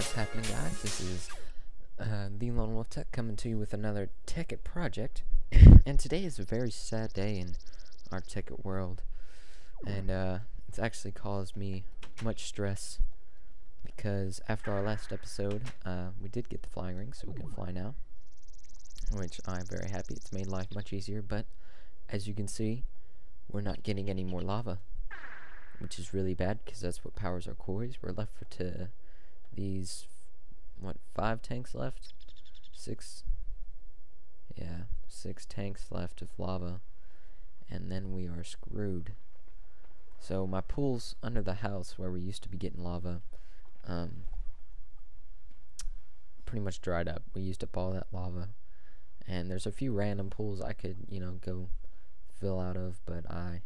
What's happening, guys? This is TheLonewolfTech coming to you with another Tekkit project. And today is a very sad day in our Tekkit world. And it's actually caused me much stress because after our last episode, we did get the flying ring, so we can fly now. Which I'm very happy. It's made life much easier, but as you can see, we're not getting any more lava, which is really bad because that's what powers our quarries. We're left to these, what, 5 tanks left? 6? Yeah, 6 tanks left of lava, and then we are screwed. So my pools under the house where we used to be getting lava, pretty much dried up. We used up all that lava, and there's a few random pools I could, go fill out of, but I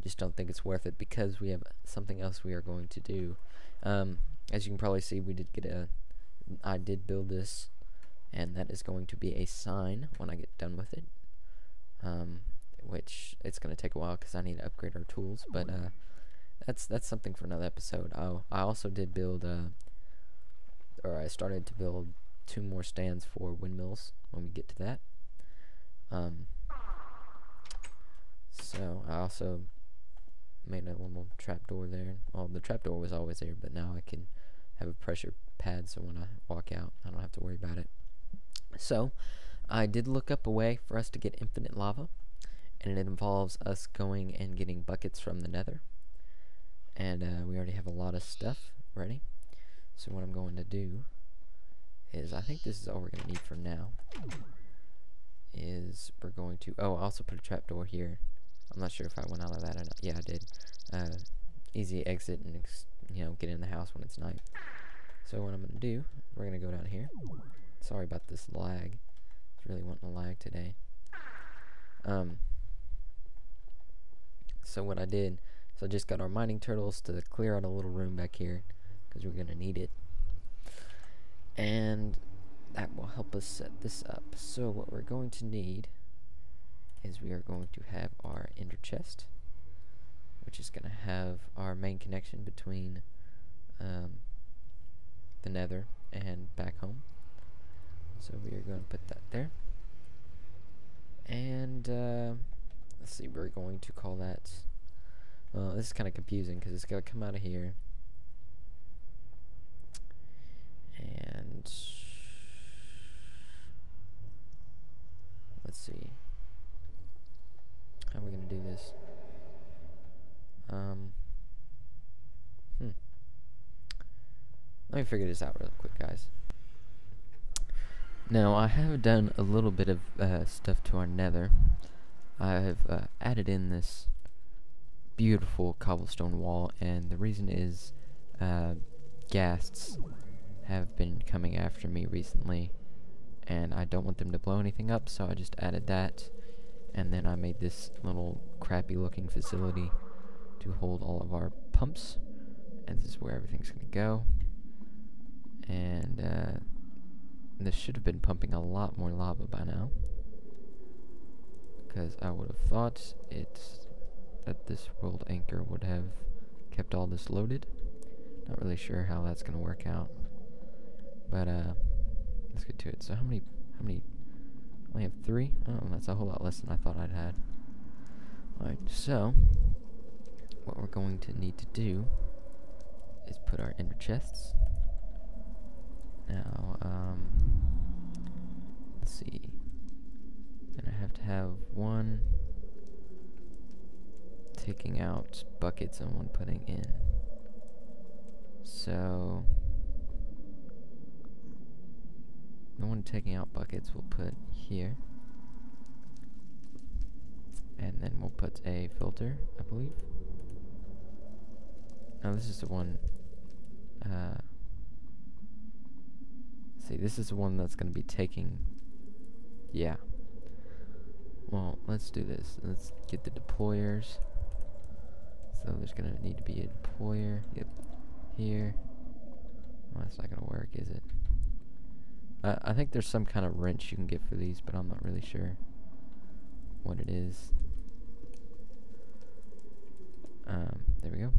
just don't think it's worth it because we have something else we are going to do. As you can probably see, I did build this, and that is going to be a sign when I get done with it. Which it's going to take a while because I need to upgrade our tools, but that's something for another episode. I also did build, or I started to build 2 more stands for windmills when we get to that. So I also made a little trapdoor there. Well, the trapdoor was always there, but now I can have a pressure pad so when I walk out I don't have to worry about it. So I did look up a way for us to get infinite lava, and it involves us going and getting buckets from the nether, and we already have a lot of stuff ready. So what I'm going to do is, I think this is all we're going to need for now, is we're going to, I also put a trapdoor here. I'm not sure if I went out of that or not. Yeah, I did. Easy exit and get in the house when it's night. So what I'm gonna do, we're gonna go down here. Sorry about this lag. It's really wanting to lag today. So what I did, so I just got our mining turtles to clear out a little room back here because we're gonna need it, and that will help us set this up. So what we're going to need is we are going to have our ender chest, which is going to have our main connection between the nether and back home. So we are going to put that there, and let's see, we're going to call that, this is kind of confusing because it's going to come out of here, and let's see how we're gonna do this. Let me figure this out real quick, guys. Now, I have done a little bit of stuff to our nether. I have added in this beautiful cobblestone wall, and the reason is ghasts have been coming after me recently, and I don't want them to blow anything up, so I just added that. And then I made this little crappy looking facility to hold all of our pumps, and this is where everything's gonna go. And this should have been pumping a lot more lava by now, because I would have thought that this world anchor would have kept all this loaded. Not really sure how that's gonna work out, but let's get to it. So how many I only have 3? Oh, that's a whole lot less than I thought I'd had. Alright, so what we're going to need to do is put our ender chests. Now, let's see. And I have to have 1 taking out buckets and 1 putting in. So the 1 taking out buckets we'll put here, and then we'll put a filter, I believe. Now this is the one, see, this is the one that's going to be taking, yeah. Well, let's do this. Let's get the deployers. So there's going to need to be a deployer, yep, here. Well, that's not going to work, is it? I think there's some kind of wrench you can get for these, but I'm not really sure what it is. There we go.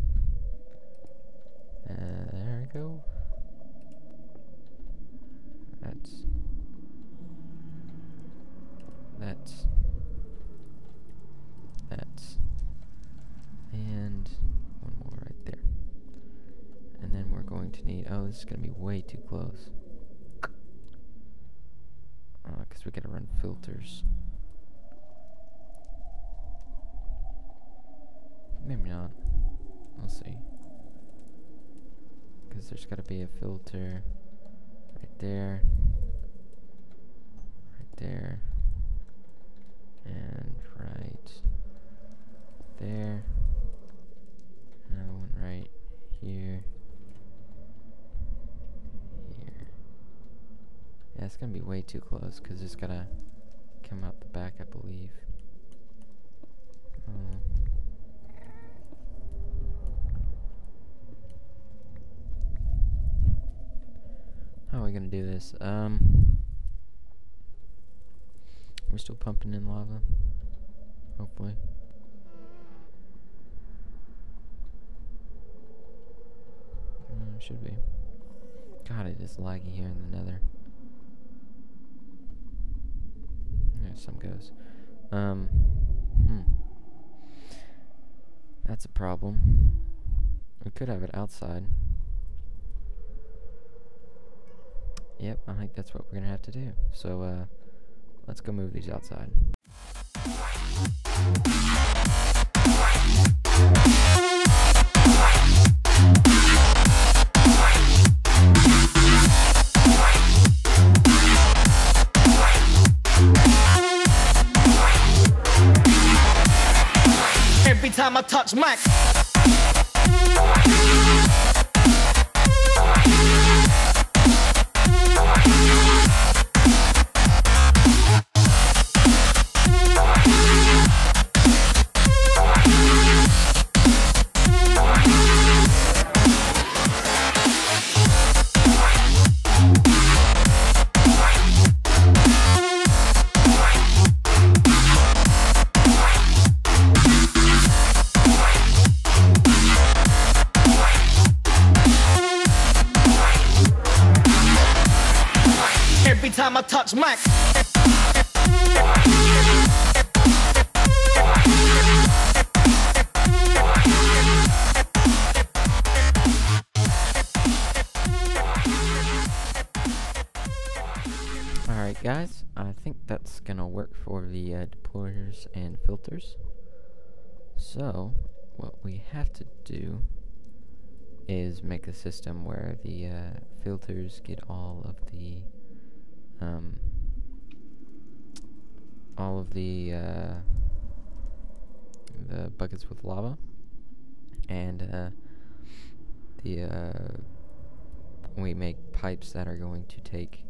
There we go. That's and one more right there. And then we're going to need, oh, this is going to be way too close. Because we got to run filters. Maybe not. We'll see. Because there's got to be a filter right there. Right there. And right there. Another one right here. Here. Yeah, it's gonna be way too close because it's gotta come out the back, I believe. How are we gonna do this? We're still pumping in lava. Hopefully. Should be. God, it is laggy here in the nether. There some goes. That's a problem. We could have it outside. Yep, I think that's what we're gonna have to do. So, let's go move these outside. Every time I touch Mac. Every time I touch Mac. Alright guys, I think that's gonna work for the deployers and filters. So, what we have to do is make a system where the filters get all of the buckets with lava, and we make pipes that are going to take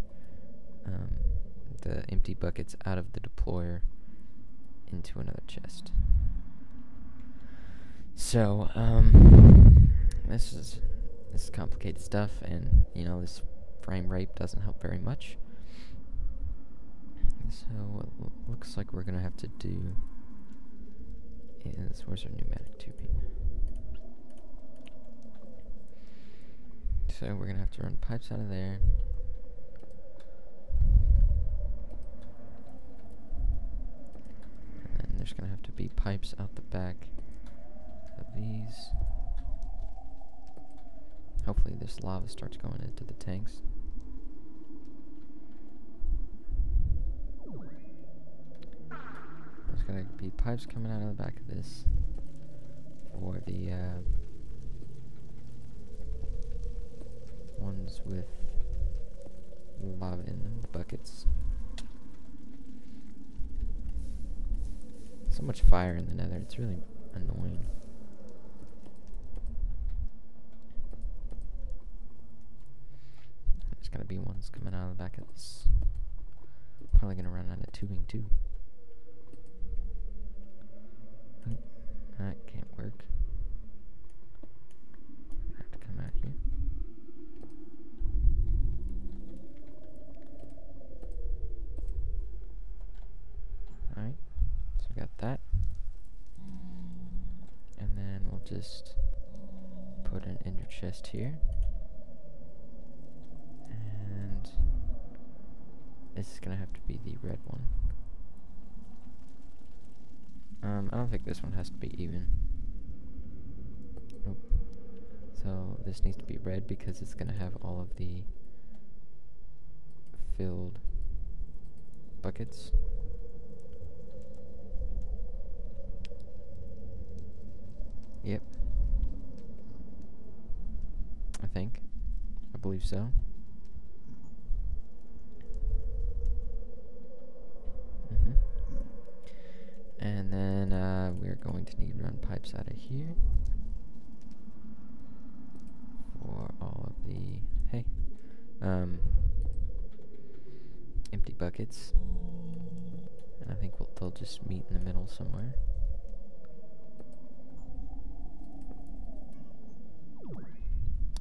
the empty buckets out of the deployer into another chest. So this is complicated stuff, and you know, this frame rate doesn't help very much. So what looks like we're gonna have to do is, where's our pneumatic tubing? So we're gonna have to run pipes out of there. And then there's gonna have to be pipes out the back of these. Hopefully this lava starts going into the tanks. There's gonna be pipes coming out of the back of this for the ones with lava in them, the buckets. So much fire in the nether, it's really annoying. There's gonna be ones coming out of the back of this. Probably gonna run out of tubing too. Nope, that can't work. I have to come out here. Alright, so we got that. And then we'll just put an ender chest here. And this is gonna have to be the red one. I don't think this one has to be even. Nope. So this needs to be red because it's gonna have all of the filled buckets. Yep. I believe so. And then we're going to need run pipes out of here for all of the empty buckets. And I think they'll just meet in the middle somewhere.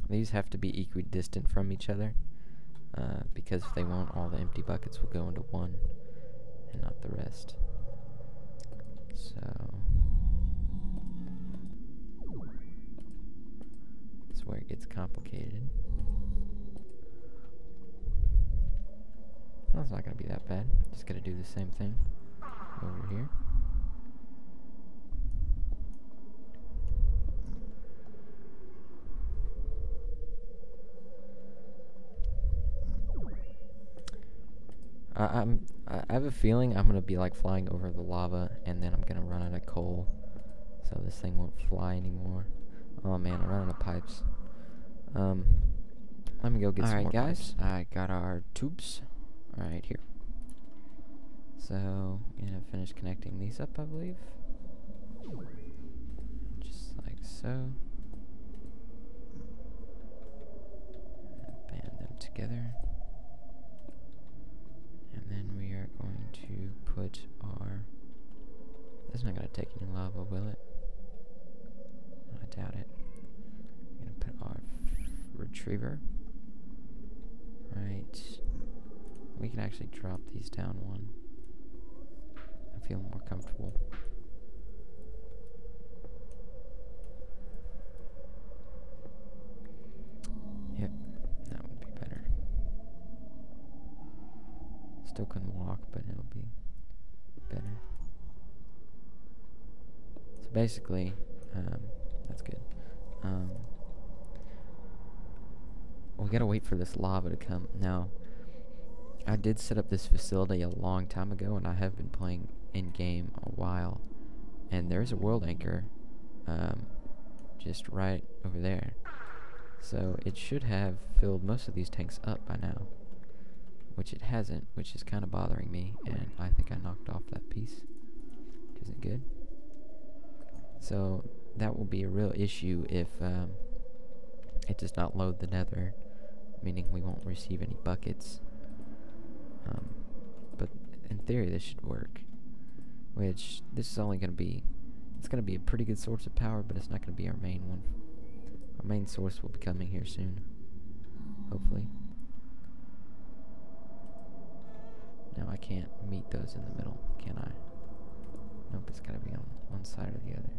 These have to be equidistant from each other, because if they won't, all the empty buckets will go into one and not the rest. So that's where it gets complicated. Well, it's not going to be that bad. Just got to do the same thing over here. I have a feeling I'm gonna be like flying over the lava, and then I'm gonna run out of coal, so this thing won't fly anymore. Oh man, I'm running out of pipes. Let me go get some more guys. Pipes. I got our tubes right here. So gonna finish connecting these up, I believe. Just like so. And band them together. And then we are going to put our... That's not going to take any lava, will it? I doubt it. We're going to put our retriever. Right. We can actually drop these down one. I feel more comfortable. Yep, that would be better. Still couldn't walk, but it'll be better. So basically, that's good. We gotta wait for this lava to come. Now, I did set up this facility a long time ago, and I have been playing in-game a while. And there's a world anchor, just right over there. So it should have filled most of these tanks up by now. Which it hasn't, which is kind of bothering me, and I think I knocked off that piece, which isn't good. So that will be a real issue if it does not load the nether, meaning we won't receive any buckets. But in theory this should work, which this is only going to be, it's going to be a pretty good source of power, but it's not going to be our main one. Our main source will be coming here soon, hopefully. Now I can't meet those in the middle, can I? Nope, it's gotta be on one side or the other.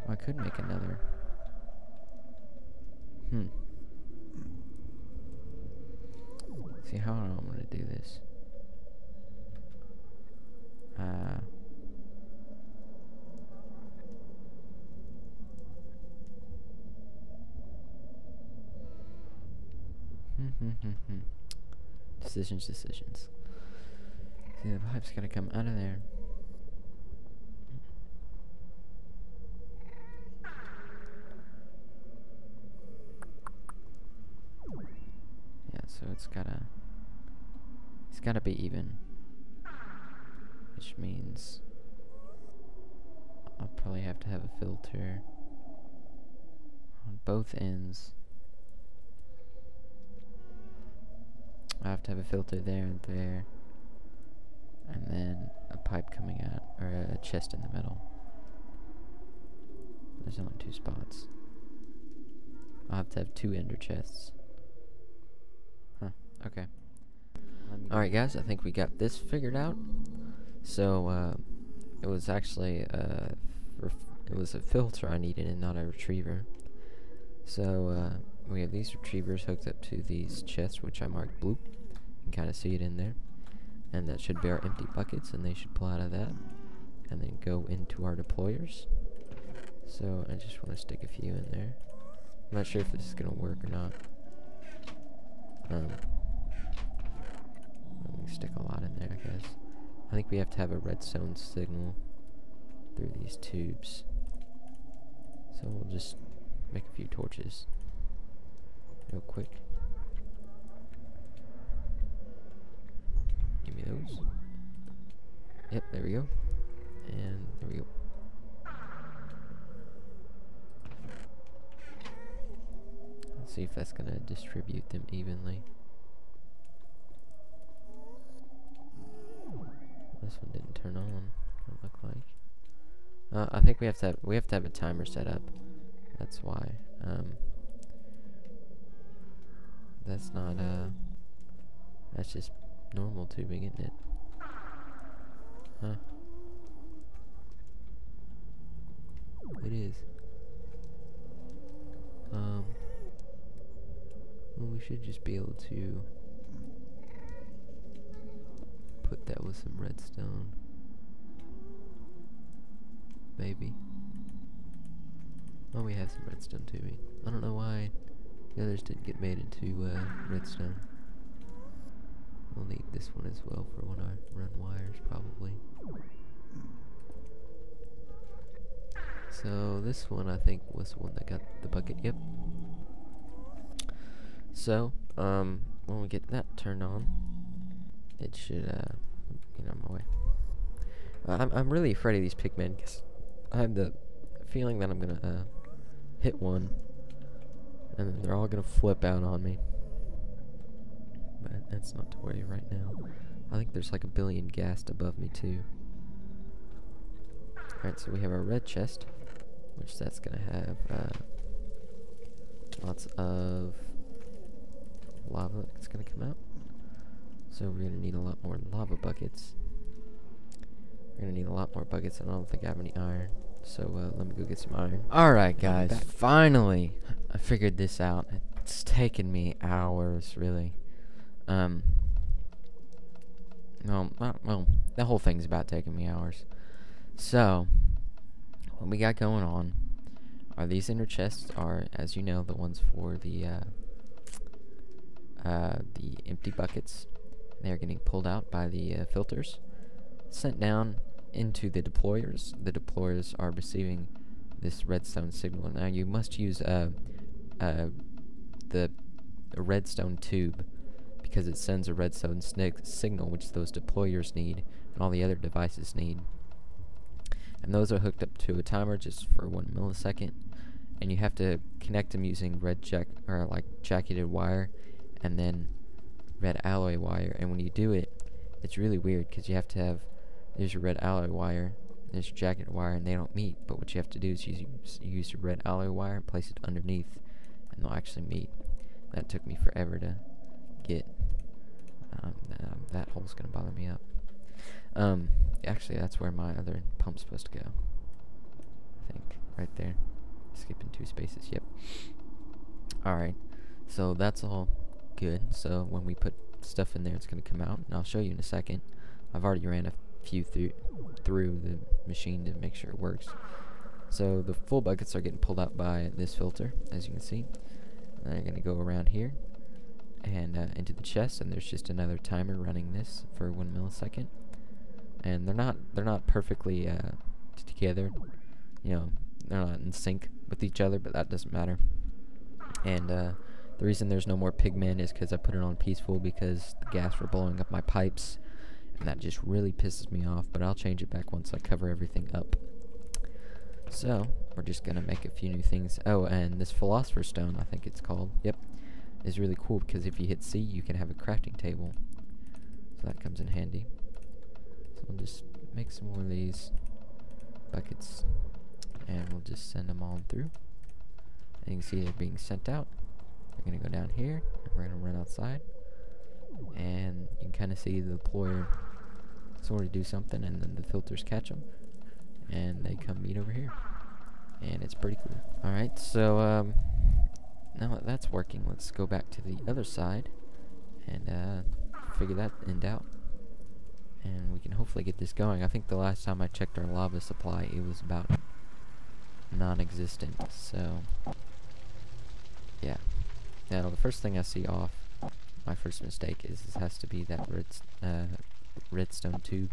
Oh, I could make another. See how I'm gonna do this. Decisions. See, the pipe's gotta come out of there. Yeah, so it's gotta be even. Which means I'll probably have to have a filter on both ends. I have to have a filter there and there, and then a pipe coming out, or a chest in the middle. There's only 2 spots. I'll have to have 2 ender chests. Huh, okay. Alright guys, I think we got this figured out. So, it was actually, it was a filter I needed and not a retriever. So, we have these retrievers hooked up to these chests, which I marked blue. You can kind of see it in there. And that should be our empty buckets, and they should pull out of that. And then go into our deployers. So I just want to stick a few in there. I'm not sure if this is going to work or not. Let me stick a lot in there, I guess. I think we have to have a redstone signal through these tubes. So we'll just make a few torches real quick. Give me those. Yep, there we go. And there we go. Let's see if that's gonna distribute them evenly. This one didn't turn on. It look like. I think we have to have a timer set up. That's why. That's not that's just normal tubing, isn't it? Huh? It is. Well, we should just be able to put that with some redstone. Maybe. Oh, we have some redstone tubing. I don't know why the others didn't get made into redstone. We'll need this one as well for when I run wires, probably. So this one I think was the one that got the bucket. Yep. So when we get that turned on, it should get out of my way. I'm really afraid of these pigmen because I have the feeling that I'm gonna hit one, and then they're all gonna flip out on me. But that's not to worry right now. I think there's like a billion ghast above me too. Alright, so we have our red chest, which that's gonna have lots of lava that's gonna come out. So we're gonna need a lot more lava buckets. We're gonna need a lot more buckets, and I don't think I have any iron. So let me go get some iron. Alright guys, finally I figured this out. It's taken me hours, really. Well, the whole thing's about taking me hours. So, what we got going on are these inner chests are, as you know, the ones for the empty buckets. They're getting pulled out by the filters, sent down into the deployers. The deployers are receiving this redstone signal. Now you must use the redstone tube, because it sends a redstone signal, which those deployers need and all the other devices need. And those are hooked up to a timer just for 1 millisecond, and you have to connect them using jacketed wire and then red alloy wire. And when you do it, it's really weird because you have to have, there's your red alloy wire, there's your jacketed wire, and they don't meet. But what you have to do is use your red alloy wire and place it underneath, and they'll actually meet. That took me forever to get. That hole's gonna bother me up. Actually, that's where my other pump's supposed to go. I think right there. Skipping 2 spaces. Yep. All right. So that's all good. So when we put stuff in there, it's gonna come out, and I'll show you in a second. I've already ran a few through the machine to make sure it works. So the full buckets are getting pulled out by this filter, as you can see. And they're gonna go around here and into the chest, and there's just another timer running this for 1 millisecond. And they're not perfectly together, you know, they're not in sync with each other, but that doesn't matter. And the reason there's no more pigmen is because I put it on peaceful because the gas were blowing up my pipes, and that just really pisses me off. But I'll change it back once I cover everything up. So we're just gonna make a few new things. Oh, and this philosopher's stone, I think it's called, yep, is really cool because if you hit C, you can have a crafting table. So that comes in handy. So we'll just make some more of these buckets, and we'll just send them all through. And you can see they're being sent out. We're gonna go down here, and we're gonna run outside, and you can kind of see the deployer sort of do something, and then the filters catch them, and they come meet over here, and it's pretty cool. All right, so now that that's working, let's go back to the other side and figure that end out. And we can hopefully get this going. I think the last time I checked our lava supply, it was about non-existent. So, yeah. Now, the first thing I see off, my first mistake is this has to be that redstone tube.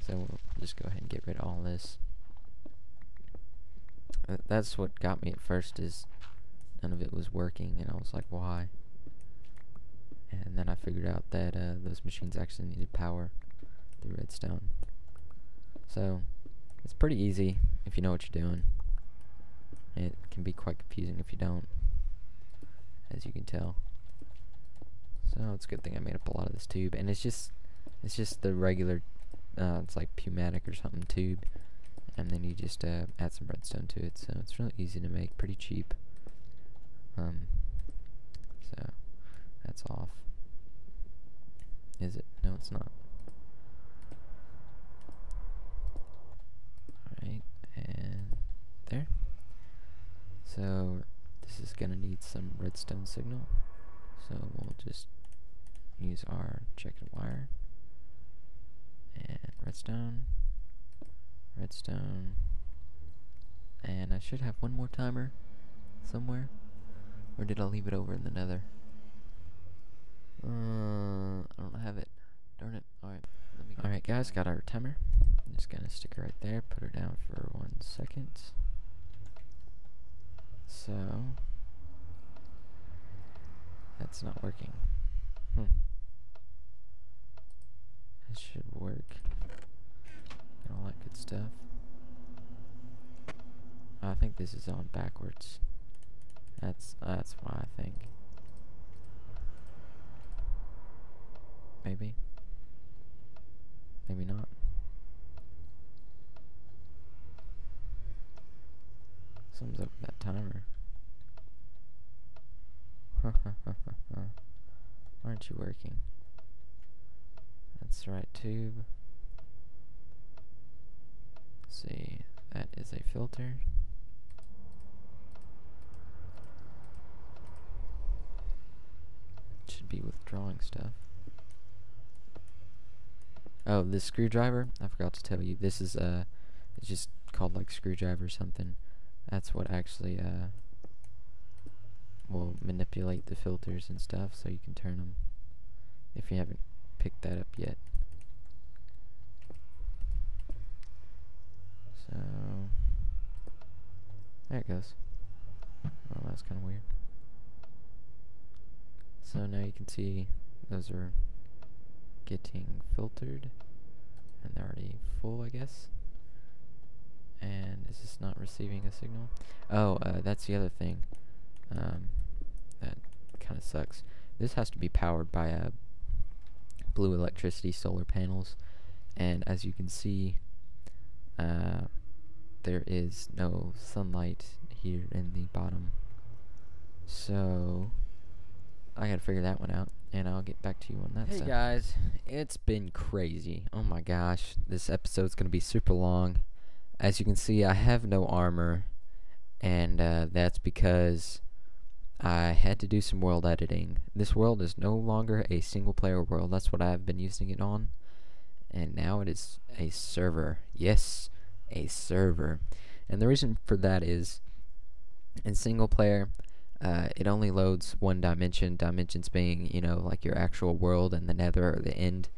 So we'll just go ahead and get rid of all this. That's what got me at first, is none of it was working, and I was like, why? And then I figured out that those machines actually needed power through redstone. So it's pretty easy if you know what you're doing. It can be quite confusing if you don't, as you can tell. So it's a good thing I made up a lot of this tube, and it's just the regular, it's like pneumatic or something tube, and then you just add some redstone to it. So it's really easy to make, pretty cheap. So that's off. Is it? No, it's not. Alright, and there. So this is gonna need some redstone signal. So we'll just use our checkered wire. And redstone. Redstone. And I should have one more timer somewhere. Or did I leave it over in the nether? I don't have it. Darn it. Alright. Alright guys, got our timer. I'm just gonna stick her right there, put her down for 1 second. So that's not working. It should work. And all that good stuff. I think this is on backwards. That's why I think. Maybe. Maybe not. Something's up with that timer. Why aren't you working? That's the right tube. Let's see, that is a filter. It should be withdrawing stuff. Oh, this screwdriver, I forgot to tell you, this is it's just called like screwdriver or something. That's what actually will manipulate the filters and stuff, so you can turn them, if you haven't picked that up yet. So there it goes. Oh, that's kind of weird. So now you can see those are getting filtered, and they're already full, I guess. And is this not receiving a signal? Oh, that's the other thing. That kind of sucks. This has to be powered by blue electricity solar panels, and as you can see, there is no sunlight here in the bottom. So I gotta figure that one out, and I'll get back to you on that. Hey guys, it's been crazy. Oh my gosh, this episode's gonna be super long. As you can see, I have no armor, and that's because I had to do some world editing. This world is no longer a single player world. That's what I've been using it on, and now it is a server. Yes, a server. And the reason for that is, in single player, it only loads one dimension, dimensions being, you know, like your actual world and the nether or the end.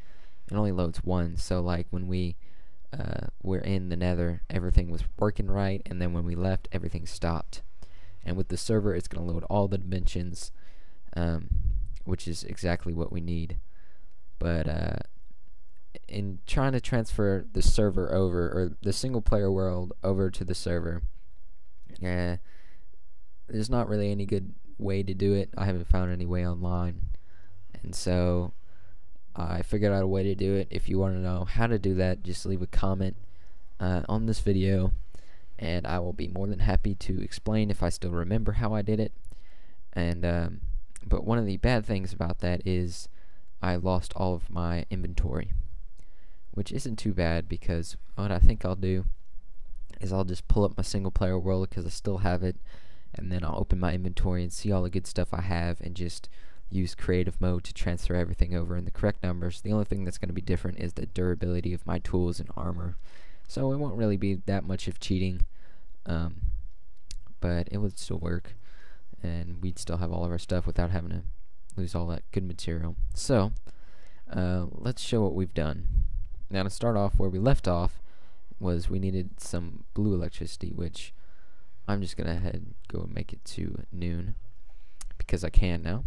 It only loads one. So like when we were in the nether, everything was working right, and then when we left, everything stopped. And with the server, it's going to load all the dimensions, which is exactly what we need. But in trying to transfer the server over, or the single player world over to the server, there's not really any good way to do it. I haven't found any way online, and so I figured out a way to do it. If you want to know how to do that, just leave a comment on this video, and I will be more than happy to explain if I still remember how I did it. And but one of the bad things about that is I lost all of my inventory, which isn't too bad, because what I think I'll do is I'll just pull up my single player world, because I still have it, and then I'll open my inventory and see all the good stuff I have and just use creative mode to transfer everything over in the correct numbers. The only thing that's going to be different is the durability of my tools and armor, so it won't really be that much of cheating, but it would still work, and we'd still have all of our stuff without having to lose all that good material. So let's show what we've done. Now, to start off, where we left off was we needed some blue electricity, which I'm just gonna go and make it to noon because I can now.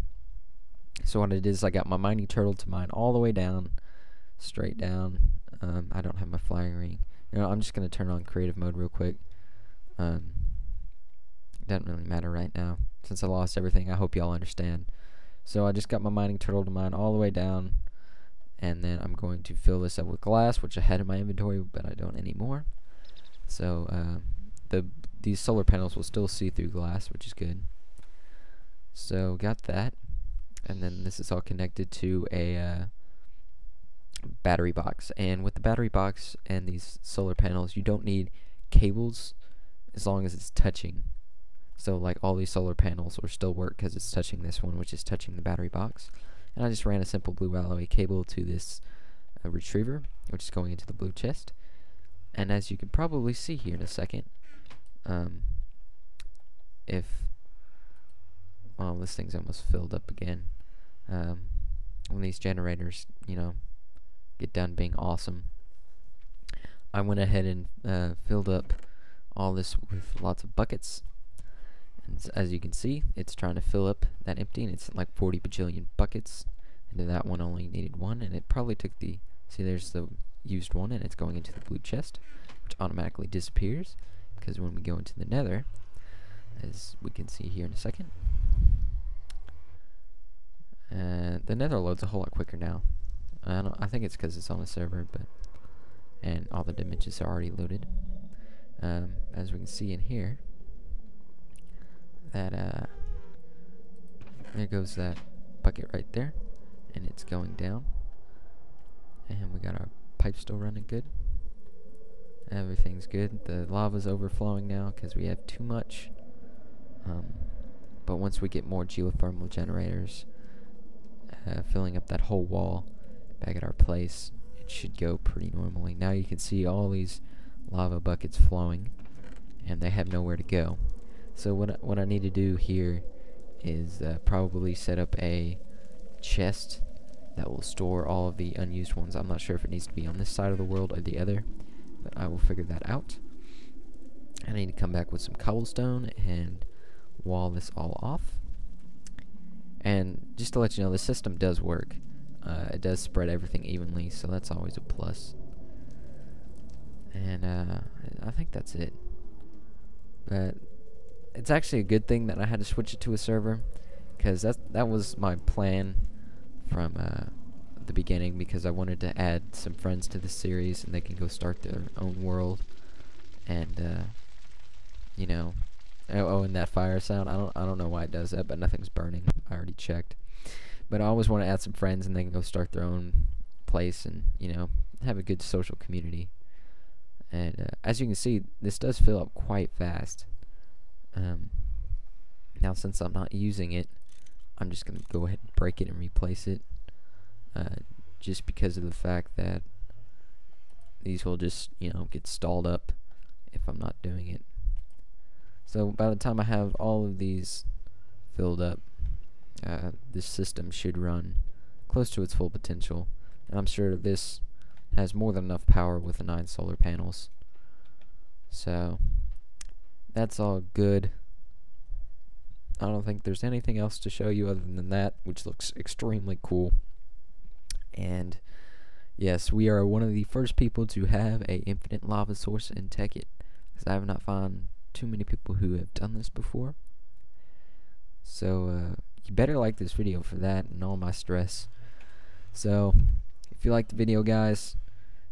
So what I did is I got my mining turtle to mine all the way down, straight down. I don't have my flying ring. I'm just gonna turn on creative mode real quick. It doesn't really matter right now since I lost everything. I hope y'all understand. So I just got my mining turtle to mine all the way down, and then I'm going to fill this up with glass, which I had in my inventory, but I don't anymore. So these solar panels will still see through glass, which is good. So got that, and then this is all connected to a battery box. And with the battery box and these solar panels, you don't need cables as long as it's touching. So like all these solar panels will still work because it's touching this one, which is touching the battery box. And I just ran a simple blue alloy cable to this retriever, which is going into the blue chest. And as you can probably see here in a second, well, this thing's almost filled up again. When these generators, get done being awesome, I went ahead and filled up all this with lots of buckets. And as you can see, it's trying to fill up that empty, and it's like 40 bajillion buckets. And that one only needed one, and it probably took see, there's the used one, and it's going into the blue chest, which automatically disappears because when we go into the nether, as we can see here in a second, the nether loads a whole lot quicker now. I think it's because it's on a server, and all the dimensions are already loaded. As we can see in here, that there goes that bucket right there, and it's going down, and we got our pipe still running good. Everything's good. The lava's overflowing now because we have too much, but once we get more geothermal generators filling up that whole wall back at our place, it should go pretty normally. Now you can see all these lava buckets flowing, and they have nowhere to go. So what I need to do here is probably set up a chest that will store all of the unused ones. I'm not sure if it needs to be on this side of the world or the other, but I will figure that out. I need to come back with some cobblestone and wall this all off. And just to let you know, the system does work. It does spread everything evenly, so that's always a plus. And I think that's it. But it's actually a good thing that I had to switch it to a server, because that was my plan from the beginning, because I wanted to add some friends to the series and they can go start their own world. And oh, and that fire sound, I don't know why it does that, but nothing's burning. I already checked. But I always want to add some friends and they can go start their own place and have a good social community. And as you can see, this does fill up quite fast. Now since I'm not using it, I'm just gonna go ahead and break it and replace it, just because of the fact that these will just get stalled up if I'm not doing it. So by the time I have all of these filled up, this system should run close to its full potential, and I'm sure this has more than enough power with the 9 solar panels. So that's all good. I don't think there's anything else to show you other than that, which looks extremely cool. And yes, we are one of the first people to have a infinite lava source in Tekkit, because I have not found too many people who have done this before. So you better like this video for that and all my stress. So if you liked the video, guys,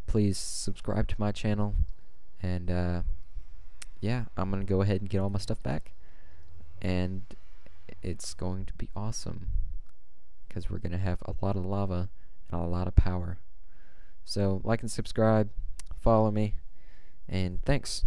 please subscribe to my channel. And yeah, I'm gonna go ahead and get all my stuff back, and it's going to be awesome because we're gonna have a lot of lava and a lot of power. So like and subscribe, follow me, and thanks.